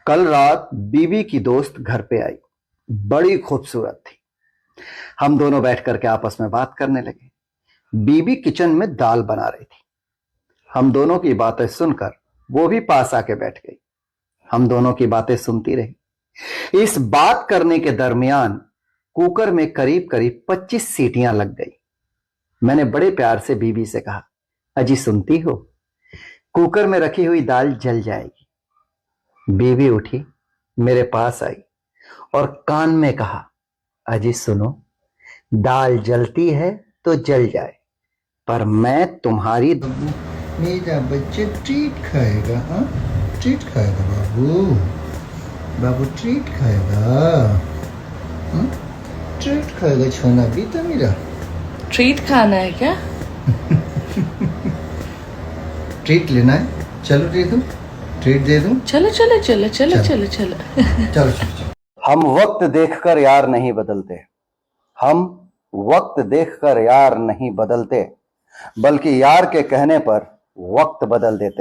कल रात बीवी की दोस्त घर पे आई। बड़ी खूबसूरत थी। हम दोनों बैठ करके आपस में बात करने लगे। बीवी किचन में दाल बना रही थी। हम दोनों की बातें सुनकर वो भी पास आके बैठ गई। हम दोनों की बातें सुनती रही। इस बात करने के दरमियान कुकर में करीब करीब 25 सीटियां लग गई। मैंने बड़े प्यार से बीवी से कहा, अजी सुनती हो, कुकर में रखी हुई दाल जल जाएगी। बीवी उठी, मेरे पास आई और कान में कहा, अजी सुनो, दाल जलती है तो जल जाए, पर मैं तुम्हारी मेरा बच्चा ट्रीट खाएगा। हाँ, ट्रीट खाएगा बाबू। बाबू ट्रीट खाएगा। हाँ? ट्रीट खाएगा छोना बेटा मेरा। ट्रीट खाना है क्या? ट्रीट लेना है, चलो दे दूं, ट्रीट दे दूं। चलो चलो चलो चलो चलो चलो चलो चलो। हम वक्त देखकर यार नहीं बदलते। हम वक्त देखकर यार नहीं बदलते, बल्कि यार के कहने पर वक्त बदल देते हैं।